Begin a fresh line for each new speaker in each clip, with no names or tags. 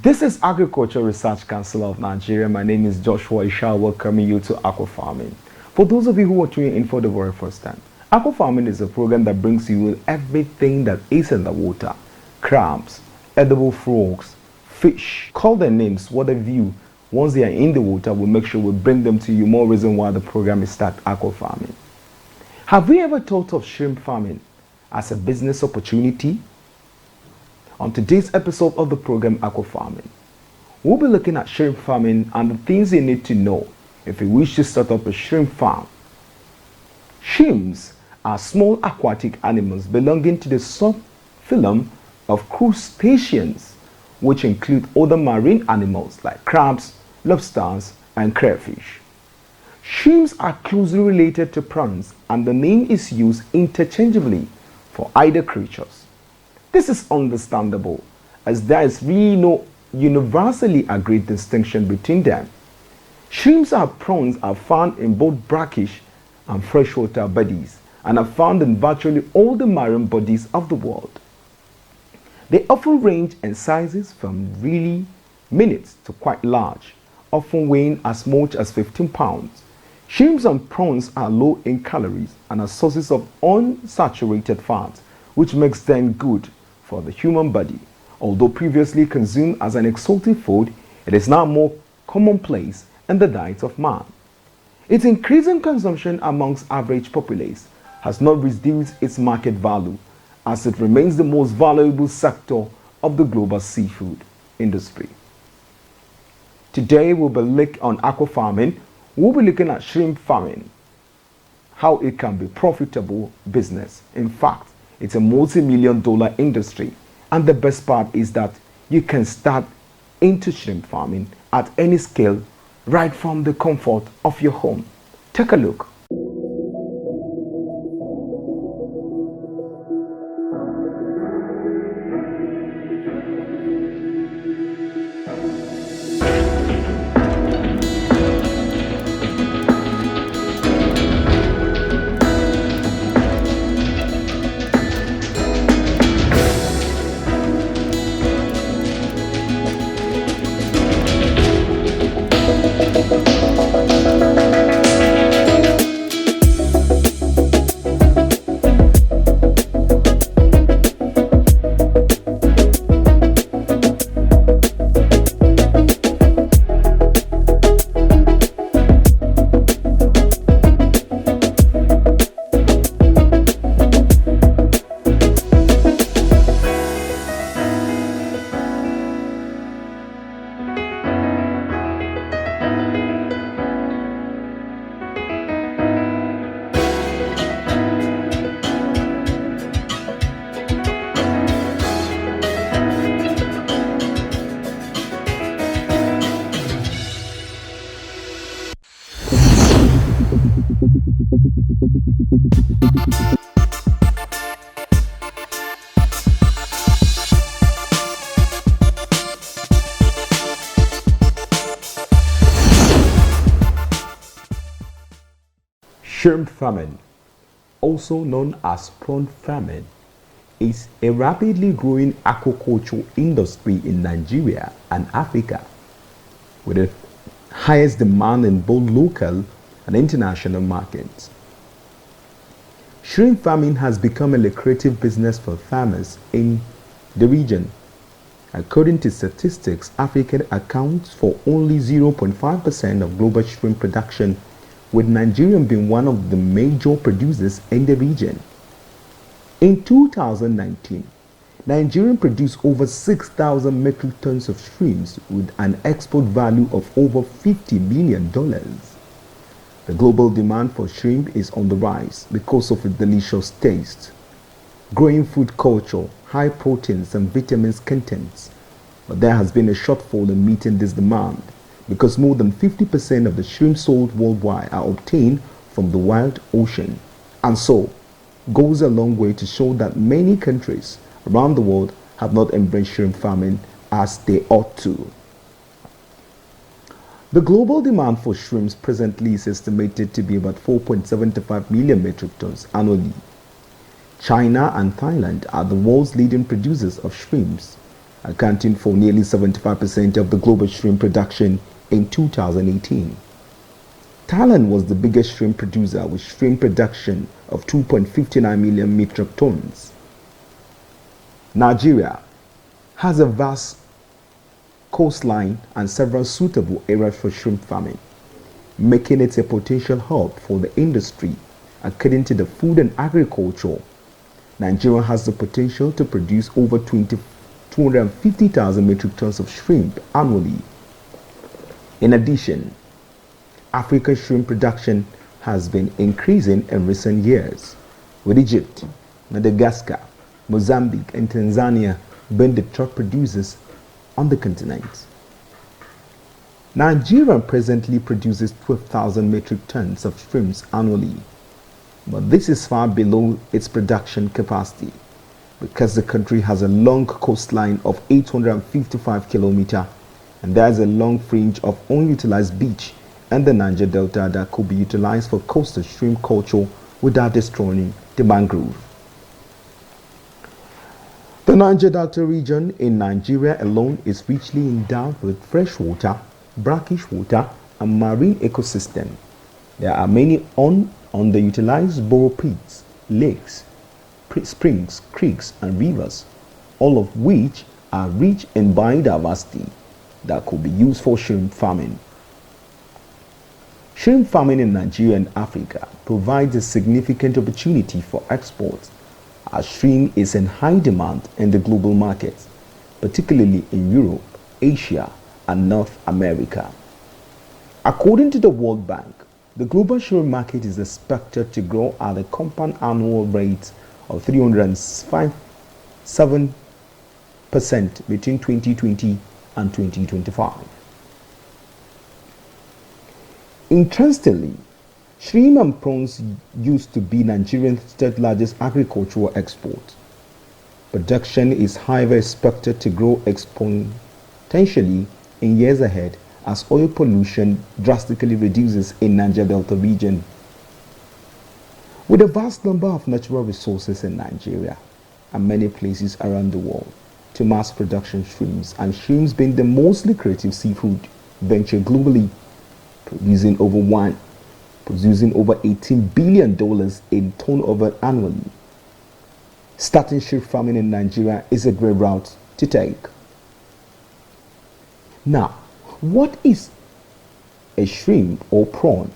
This is Agriculture Research Council of Nigeria. My name is Joshua Isha, welcoming you to Aqua Farming. For those of you who are tuning in for the very first time, Aqua Farming is a program that brings you everything that is in the water. Crabs, edible frogs, fish. Call their names, whatever you. Once they are in the water, we'll make sure we bring them to you. More reason why the program is start Aqua Farming. Have we ever thought of shrimp farming as a business opportunity? On today's episode of the program Aqua Farming, we'll be looking at shrimp farming and the things you need to know if you wish to start up a shrimp farm. Shrimps are small aquatic animals belonging to the subphylum of crustaceans, which include other marine animals like crabs, lobsters, and crayfish. Shrimps are closely related to prawns, and the name is used interchangeably for either creatures. This is understandable, as there is really no universally agreed distinction between them. Shrimps and prawns are found in both brackish and freshwater bodies and are found in virtually all the marine bodies of the world. They often range in sizes from really minute to quite large, often weighing as much as 15 pounds. Shrimps and prawns are low in calories and are sources of unsaturated fat, which makes them good for the human body. Although previously consumed as an exotic food, it is now more commonplace in the diet of man. Its increasing consumption amongst average populace has not reduced its market value, as it remains the most valuable sector of the global seafood industry. Today we'll be looking on aqua farming. We'll be looking at shrimp farming, how it can be profitable business. In fact, it's a multi-million-dollar industry, and the best part is that you can start into shrimp farming at any scale right from the comfort of your home. Take a look. Shrimp farming, also known as prawn farming, is a rapidly growing aquaculture industry in Nigeria and Africa, with the highest demand in both local and international markets. Shrimp farming has become a lucrative business for farmers in the region. According to statistics, Africa accounts for only 0.5% of global shrimp production, with Nigeria being one of the major producers in the region. In 2019, Nigeria produced over 6,000 metric tons of shrimps with an export value of over $50 million. The global demand for shrimp is on the rise because of its delicious taste, growing food culture, high proteins and vitamins contents. But there has been a shortfall in meeting this demand, because more than 50% of the shrimp sold worldwide are obtained from the wild ocean, and so goes a long way to show that many countries around the world have not embraced shrimp farming as they ought to. The global demand for shrimps presently is estimated to be about 4.75 million metric tons annually. China and Thailand are the world's leading producers of shrimps, accounting for nearly 75% of the global shrimp production in 2018. Thailand was the biggest shrimp producer with shrimp production of 2.59 million metric tons. Nigeria has a vast coastline and several suitable areas for shrimp farming, making it a potential hub for the industry. According to the Food and Agriculture, Nigeria has the potential to produce over 250,000 metric tons of shrimp annually. In addition, African shrimp production has been increasing in recent years, with Egypt, Madagascar, Mozambique, and Tanzania being the top producers on the continent. Nigeria presently produces 12,000 metric tons of shrimps annually, but this is far below its production capacity because the country has a long coastline of 855 kilometers and there is a long fringe of unutilized beach and the Niger Delta that could be utilized for coastal shrimp culture without destroying the mangrove. The Niger Delta region in Nigeria alone is richly endowed with freshwater, brackish water, and marine ecosystem. There are many underutilized borrow pits, lakes, springs, creeks, and rivers, all of which are rich in biodiversity that could be used for shrimp farming. Shrimp farming in Nigeria and Africa provides a significant opportunity for exports, as shrimp is in high demand in the global market, particularly in Europe, Asia, and North America. According to the World Bank, the global shrimp market is expected to grow at a compound annual rate of 307% between 2020 and 2025. Interestingly, shrimp and prawns used to be Nigeria's third largest agricultural export. Production is however expected to grow exponentially in years ahead as oil pollution drastically reduces in Niger Delta region. With a vast number of natural resources in Nigeria and many places around the world to mass production shrimps, and shrimps being the most lucrative seafood venture globally, producing over $18 billion in turnover annually. Starting shrimp farming in Nigeria is a great route to take. Now, what is a shrimp or prawn?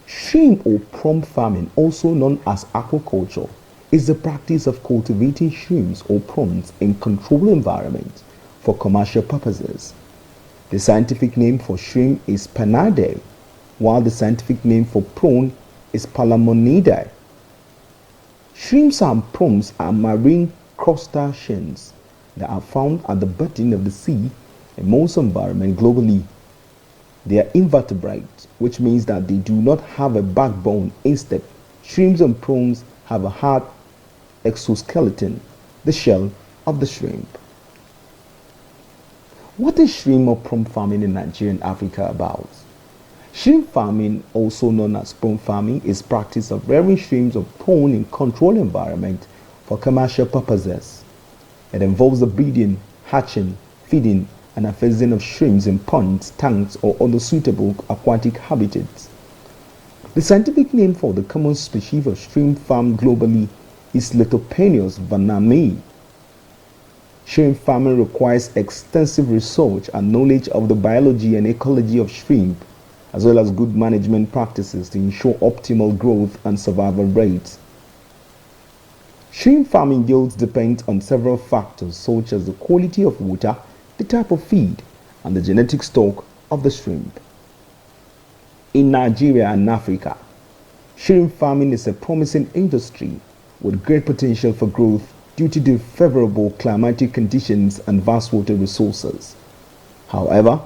Shrimp or prawn farming, also known as aquaculture, is the practice of cultivating shrimps or prawns in controlled environments for commercial purposes. The scientific name for shrimp is Panidae, while the scientific name for prawn is Palamonidae. Shrimps and prawns are marine crustaceans that are found at the bottom of the sea in most environments globally. They are invertebrates, which means that they do not have a backbone. Instead, shrimps and prawns have a hard exoskeleton, the shell of the shrimp. What is shrimp or prawn farming in Nigeria and Africa about? Shrimp farming, also known as prawn farming, is practice of rearing shrimps or prawn in controlled environment for commercial purposes. It involves the breeding, hatching, feeding, and fencing of shrimps in ponds, tanks, or other suitable aquatic habitats. The scientific name for the common species of shrimp farmed globally is Lithopenius vanami. Shrimp farming requires extensive research and knowledge of the biology and ecology of shrimp, as well as good management practices to ensure optimal growth and survival rates. Shrimp farming yields depend on several factors such as the quality of water, the type of feed, and the genetic stock of the shrimp. In Nigeria and Africa, shrimp farming is a promising industry with great potential for growth due to the favorable climatic conditions and vast water resources. However,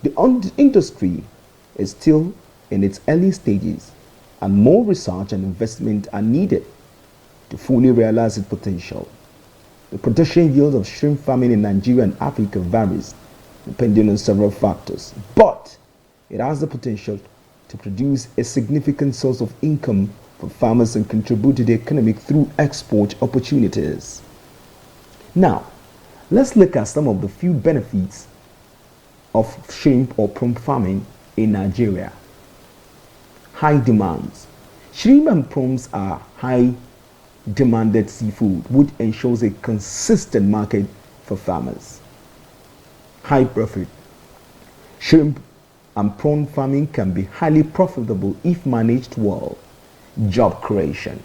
the industry is still in its early stages, and more research and investment are needed to fully realize its potential. The production yield of shrimp farming in Nigeria and Africa varies depending on several factors, but it has the potential to produce a significant source of income for farmers and contribute to the economy through export opportunities. Now, let's look at some of the few benefits of shrimp or prawn farming in Nigeria. High demands. Shrimp and prawns are high demanded seafood, which ensures a consistent market for farmers. High profit. Shrimp and prawn farming can be highly profitable if managed well. Job creation.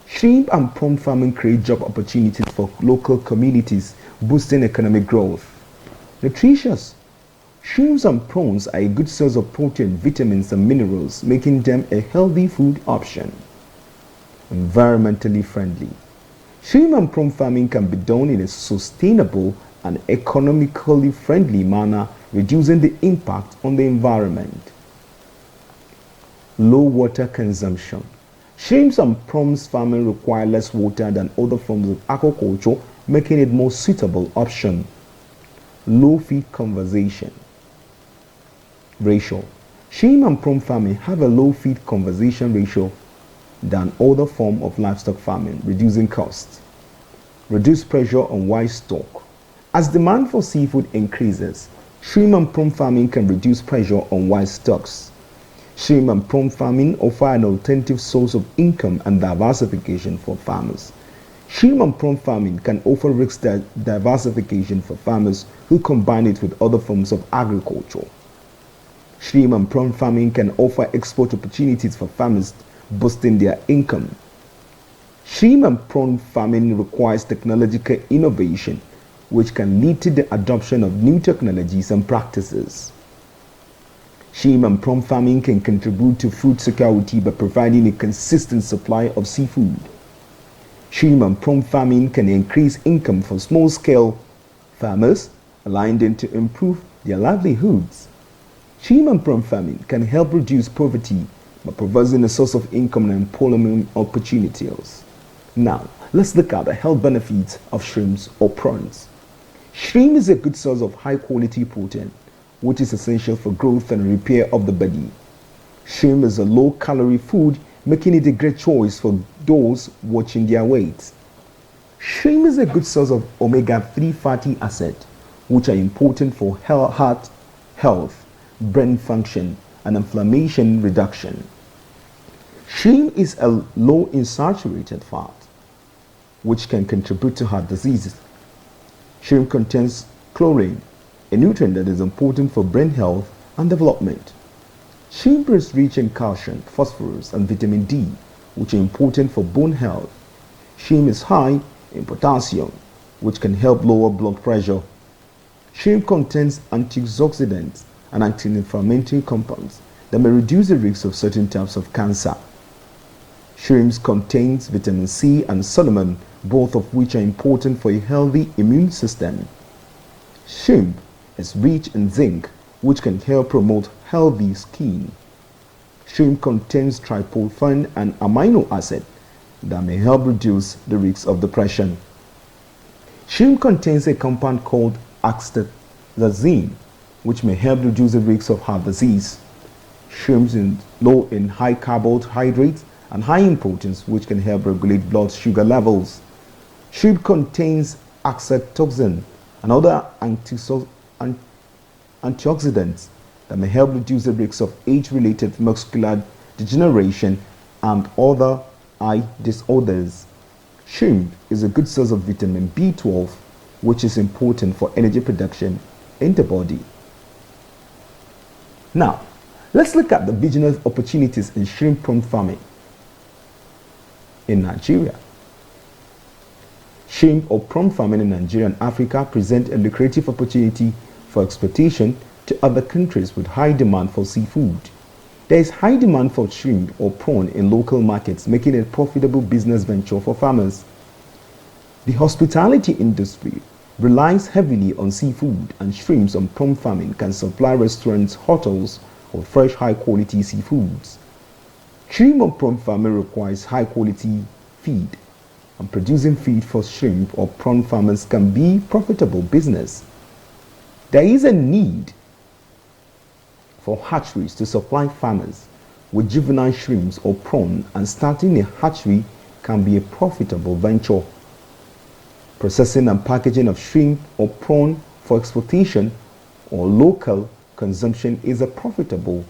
Shrimp and prawn farming create job opportunities for local communities, boosting economic growth. Nutritious. Shrimps and prawns are a good source of protein, vitamins, and minerals, making them a healthy food option. Environmentally friendly. Shrimp and prawn farming can be done in a sustainable and economically friendly manner, reducing the impact on the environment. Low water consumption. Shrimps and prawns farming require less water than other forms of aquaculture, making it more suitable option. Low feed conservation ratio. Shrimp and prawn farming have a low feed conservation ratio than other form of livestock farming, reducing costs. Reduce pressure on wild stock. As demand for seafood increases, shrimp and prawn farming can reduce pressure on wild stocks. Shrimp and prawn farming offer an alternative source of income and diversification for farmers. Shrimp and prawn farming can offer risk diversification for farmers who combine it with other forms of agriculture. Shrimp and prawn farming can offer export opportunities for farmers, boosting their income. Shrimp and prawn farming requires technological innovation, which can lead to the adoption of new technologies and practices. Shrimp and prawn farming can contribute to food security by providing a consistent supply of seafood. Shrimp and prawn farming can increase income for small-scale farmers, allowing them to improve their livelihoods. Shrimp and prawn farming can help reduce poverty by providing a source of income and employment opportunities. Now, let's look at the health benefits of shrimps or prawns. Shrimp is a good source of high-quality protein, which is essential for growth and repair of the body. Shrimp is a low-calorie food, making it a great choice for those watching their weight. Shrimp is a good source of omega-3 fatty acids, which are important for heart health, brain function, and inflammation reduction. Shrimp is a low in saturated fat, which can contribute to heart diseases. Shrimp contains chlorine, a nutrient that is important for brain health and development. Shrimp is rich in calcium, phosphorus, and vitamin D, which are important for bone health. Shrimp is high in potassium, which can help lower blood pressure. Shrimp contains antioxidants and anti-inflammatory compounds that may reduce the risk of certain types of cancer. Shrimp contains vitamin C and salmon, both of which are important for a healthy immune system. Shrimp is rich in zinc, which can help promote healthy skin. Shrimp contains tryptophan and amino acid that may help reduce the risk of depression. Shrimp contains a compound called astaxanthin, which may help reduce the risk of heart disease. Shrimp is low in high carbohydrates and high in proteins, which can help regulate blood sugar levels. Shrimp contains oxytocin and other antioxidants that may help reduce the risk of age-related macular degeneration and other eye disorders. Shrimp is a good source of vitamin B12, which is important for energy production in the body. Now, let's look at the business opportunities in shrimp prawn farming in Nigeria. Shrimp or prawn farming in Nigeria and Africa present a lucrative opportunity for exportation to other countries with high demand for seafood. There is high demand for shrimp or prawn in local markets, making it a profitable business venture for farmers. The hospitality industry relies heavily on seafood, and shrimps and prawn farming can supply restaurants, hotels with fresh, high-quality seafoods. Shrimp or prawn farming requires high-quality feed, and producing feed for shrimp or prawn farmers can be profitable business. There is a need for hatcheries to supply farmers with juvenile shrimps or prawn, and starting a hatchery can be a profitable venture. Processing and packaging of shrimp or prawn for exportation or local consumption is a profitable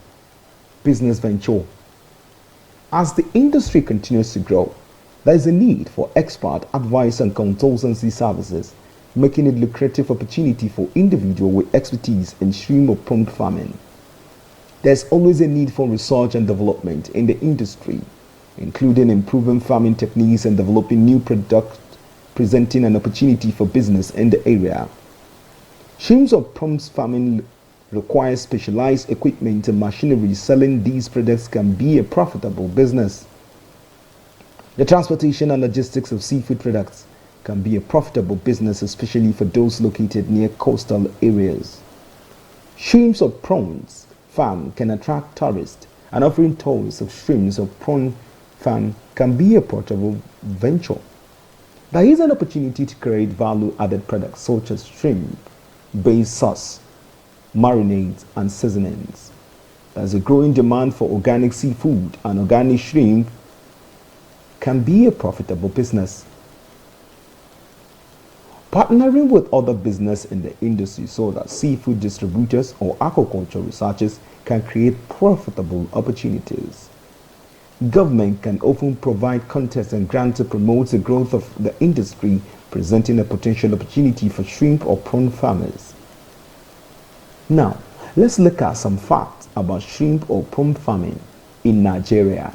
business venture. As the industry continues to grow, there is a need for expert advice and consultancy services, making it a lucrative opportunity for individuals with expertise in shrimp or prawn farming. There's always a need for research and development in the industry, including improving farming techniques and developing new products, presenting an opportunity for business in the area. Shrimp or prawn farming requires specialized equipment and machinery. Selling these products can be a profitable business. The transportation and logistics of seafood products can be a profitable business, especially for those located near coastal areas. Shrimp or prawns farm can attract tourists, and offering tours of shrimp or prawn farm can be a profitable venture. There is an opportunity to create value-added products such as shrimp-based sauce, marinades, and seasonings. There's a growing demand for organic seafood, and organic shrimp can be a profitable business. Partnering with other business in the industry so that seafood distributors or aquaculture researchers can create profitable opportunities. Government can often provide contests and grants to promote the growth of the industry, presenting a potential opportunity for shrimp or prawn farmers. Now, let's look at some facts about shrimp or prawn farming in Nigeria.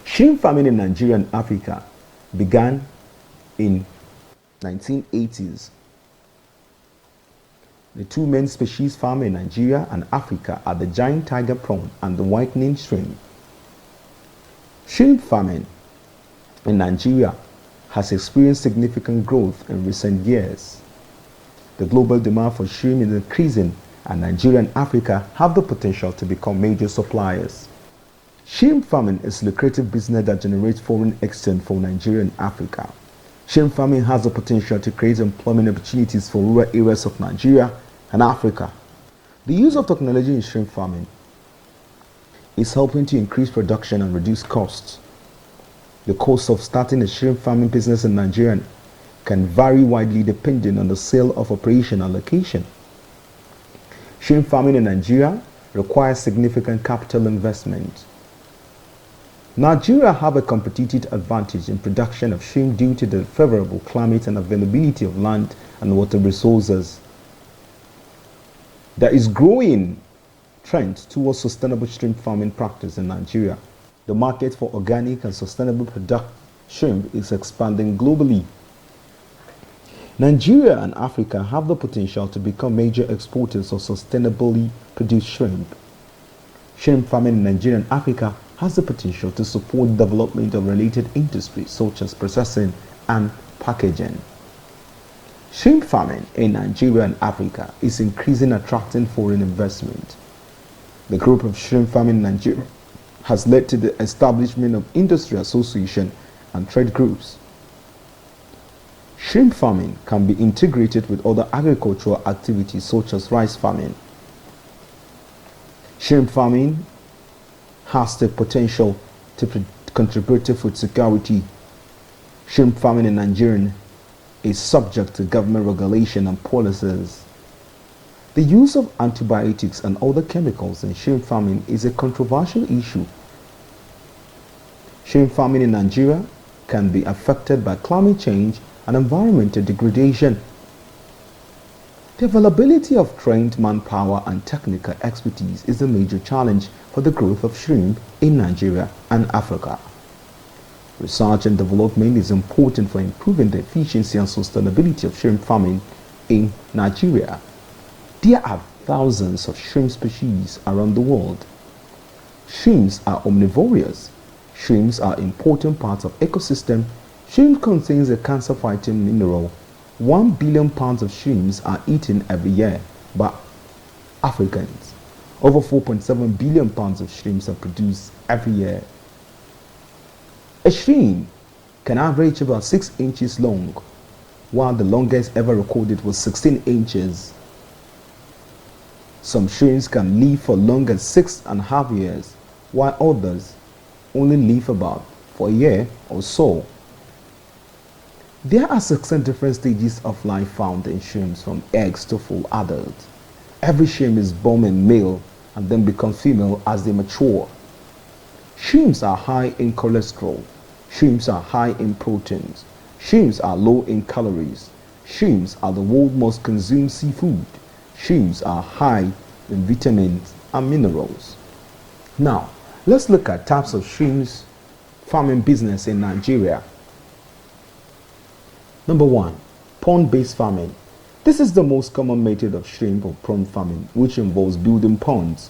Shrimp farming in Nigeria and Africa began in 1980s. The two main species farmed in Nigeria and Africa are the giant tiger prawn and the whitening shrimp. Shrimp farming in Nigeria has experienced significant growth in recent years. The global demand for shrimp is increasing, and Nigeria and Africa have the potential to become major suppliers. Shrimp farming is a lucrative business that generates foreign exchange for Nigeria and Africa. Shrimp farming has the potential to create employment opportunities for rural areas of Nigeria and Africa. The use of technology in shrimp farming is helping to increase production and reduce costs. The cost of starting a shrimp farming business in Nigeria can vary widely depending on the scale of operation and location. Shrimp farming in Nigeria requires significant capital investment. Nigeria have a competitive advantage in production of shrimp due to the favorable climate and availability of land and water resources. There is growing trend towards sustainable shrimp farming practice in Nigeria. The market for organic and sustainable product shrimp is expanding globally. Nigeria and Africa have the potential to become major exporters of sustainably produced shrimp. Shrimp farming in Nigeria and Africa has the potential to support the development of related industries such as processing and packaging. Shrimp farming in Nigeria and Africa is increasingly attracting foreign investment. The growth of shrimp farming in Nigeria has led to the establishment of industry associations and trade groups. Shrimp farming can be integrated with other agricultural activities such as rice farming. Shrimp farming has the potential to contribute to food security. Shrimp farming in Nigeria is subject to government regulation and policies. The use of antibiotics and other chemicals in shrimp farming is a controversial issue. Shrimp farming in Nigeria can be affected by climate change and environmental degradation. The availability of trained manpower and technical expertise is a major challenge for the growth of shrimp in Nigeria and Africa. Research and development is important for improving the efficiency and sustainability of shrimp farming in Nigeria. There are thousands of shrimp species around the world. Shrimps are omnivorous. Shrimps are important parts of ecosystem. Shrimp contains a cancer-fighting mineral. 1 billion pounds of shrimps are eaten every year by Africans. Over 4.7 billion pounds of shrimps are produced every year. A shrimp can average about 6 inches long, while the longest ever recorded was 16 inches. Some shrimps can live for long as 6.5 years, while others only live about for a year or so. There are 16 different stages of life found in shrimps from eggs to full adults. Every shrimp is born a male and then becomes female as they mature. Shrimps are high in cholesterol. Shrimps are high in proteins. Shrimps are low in calories. Shrimps are the world's most consumed seafood. Shrimps are high in vitamins and minerals. Now, let's look at types of shrimps farming business in Nigeria. Number 1. Pond-based farming. This is the most common method of shrimp or prawn farming, which involves building ponds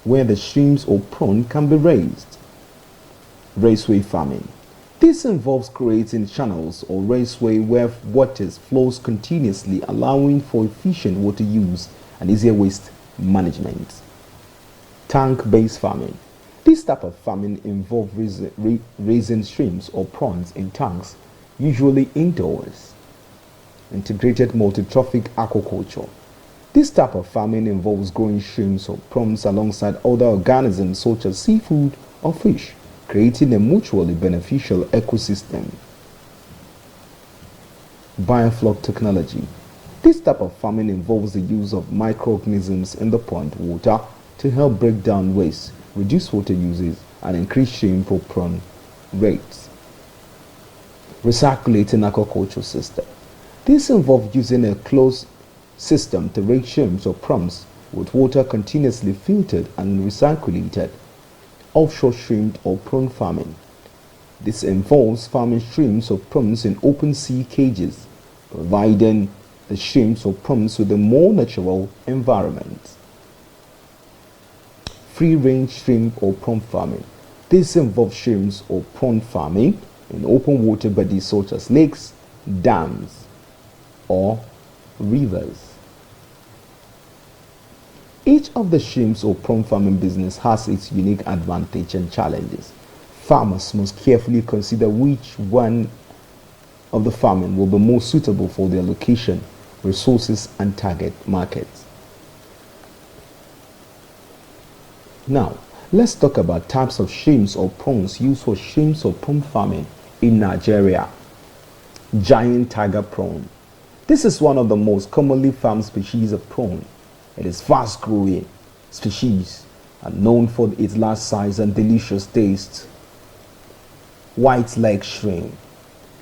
where the shrimps or prawn can be raised. Raceway farming. This involves creating channels or raceway where water flows continuously, allowing for efficient water use and easier waste management. Tank-based farming. This type of farming involves raising shrimps or prawns in tanks, usually indoors. Integrated multi-trophic aquaculture. This type of farming involves growing shrimps or prawns alongside other organisms such as seafood or fish, creating a mutually beneficial ecosystem. Biofloc technology. This type of farming involves the use of microorganisms in the pond water to help break down waste, reduce water usage, and increase shrimp or prawn rates. Recirculating aquaculture system. This involves using a closed system to raise shrimps or prawns with water continuously filtered and recirculated. Offshore shrimp or prawn farming. This involves farming shrimps or prawns in open sea cages, providing the shrimps or prawns with a more natural environment. Free-range shrimp or prawn farming. This involves shrimps or prawn farming in open water bodies such as lakes, dams, or rivers. Each of the shrimps or prawn farming business has its unique advantage and challenges. Farmers must carefully consider which one of the farming will be most suitable for their location, resources, and target markets. Now, let's talk about types of shrimps or prawns used for shrimps or prawn farming in Nigeria. Giant tiger prawn. This is one of the most commonly farmed species of prawn. It is fast-growing species and known for its large size and delicious taste. White leg shrimp.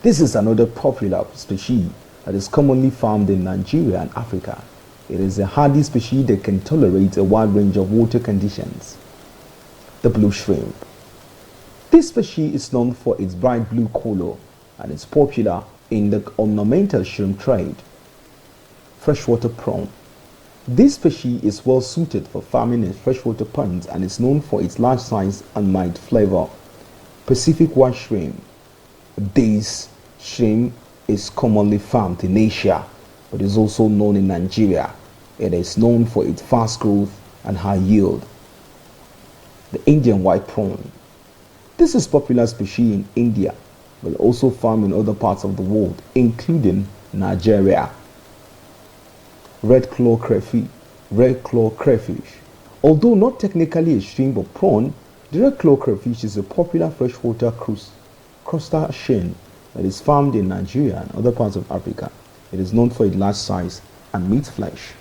This is another popular species that is commonly farmed in Nigeria and Africa. It is a hardy species that can tolerate a wide range of water conditions. The blue shrimp. This species is known for its bright blue color and is popular in the ornamental shrimp trade. Freshwater prawn. This species is well suited for farming in freshwater ponds and is known for its large size and mild flavor. Pacific white shrimp. This shrimp is commonly farmed in Asia, but is also known in Nigeria. It is known for its fast growth and high yield. The Indian white prawn. This is a popular species in India, but also farmed in other parts of the world, including Nigeria. Red claw crayfish. Although not technically a shrimp or prawn, the red claw crayfish is a popular freshwater crustacean that is farmed in Nigeria and other parts of Africa. It is known for its large size and meat flesh.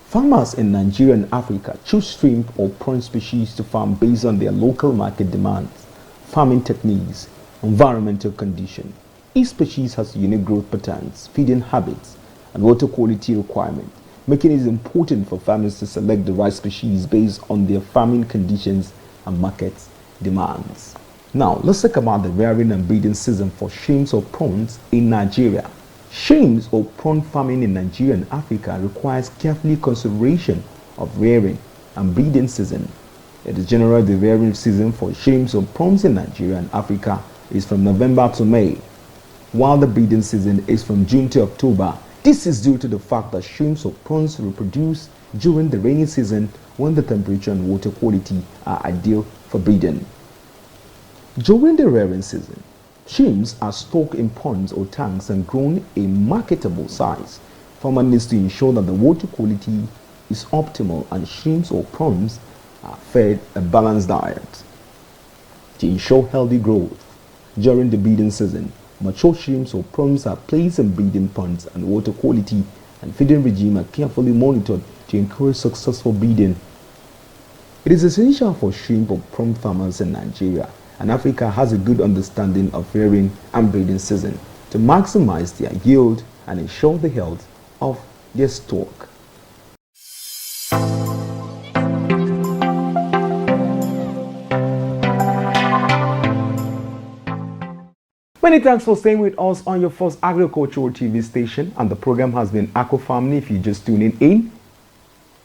Farmers in Nigeria and Africa choose shrimp or prawn species to farm based on their local market demands, farming techniques, environmental conditions. Each species has unique growth patterns, feeding habits, and water quality requirements, making it important for farmers to select the right species based on their farming conditions and market demands. Now, let's talk about the rearing and breeding season for shrimps or prawns in Nigeria. Shrimps or prawn farming in Nigeria and Africa requires carefully consideration of rearing and breeding season. It is generally the rearing season for shrimps or prawns in Nigeria and Africa is from November to May, while the breeding season is from June to October. This is due to the fact that shrimps or prawns reproduce during the rainy season when the temperature and water quality are ideal for breeding. During the rearing season, shrimps are stocked in ponds or tanks and grown a marketable size. Farmer needs to ensure that the water quality is optimal and shrimps or prawns are fed a balanced diet. To ensure healthy growth during the breeding season, Mature shrimps or prawns are placed in breeding ponds, and water quality and feeding regime are carefully monitored to encourage successful breeding. It is essential for shrimp or prawn farmers in Nigeria and Africa has a good understanding of rearing and breeding season to maximize their yield and ensure the health of their stock. Many thanks for staying with us on your first agricultural TV station, and the program has been Aqua Family if you're just tuning in.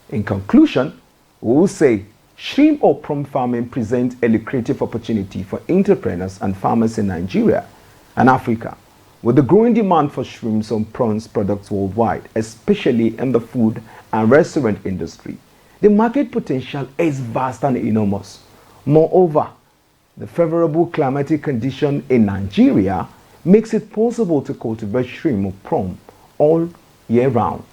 In conclusion, we will say shrimp or prawn farming presents a lucrative opportunity for entrepreneurs and farmers in Nigeria and Africa. With the growing demand for shrimps and prawns products worldwide, especially in the food and restaurant industry, the market potential is vast and enormous. Moreover, the favorable climatic condition in Nigeria makes it possible to cultivate shrimp or prawn all year round.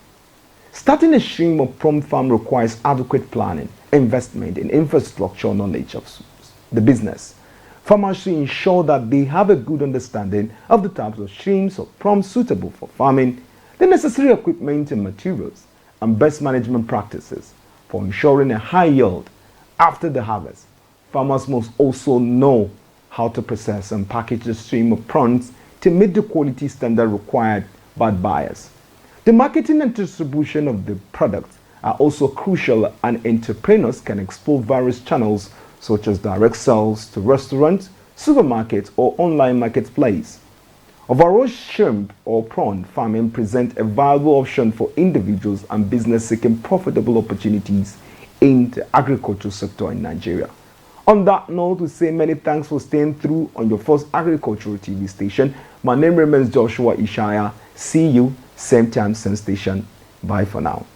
Starting a shrimp or prawn farm requires adequate planning, investment in infrastructure, knowledge of the business. Farmers should ensure that they have a good understanding of the types of shrimps or prawns suitable for farming, the necessary equipment and materials, and best management practices for ensuring a high yield after the harvest. Farmers must also know how to process and package the shrimp or prawns to meet the quality standard required by buyers. The marketing and distribution of the products are also crucial, and entrepreneurs can explore various channels such as direct sales to restaurants, supermarkets, or online marketplace. Overall, shrimp or prawn farming presents a viable option for individuals and business seeking profitable opportunities in the agriculture sector in Nigeria. On that note, we say many thanks for staying through on your first agricultural TV station. My name remains Joshua Ishaya. See you same time, same station. Bye for now.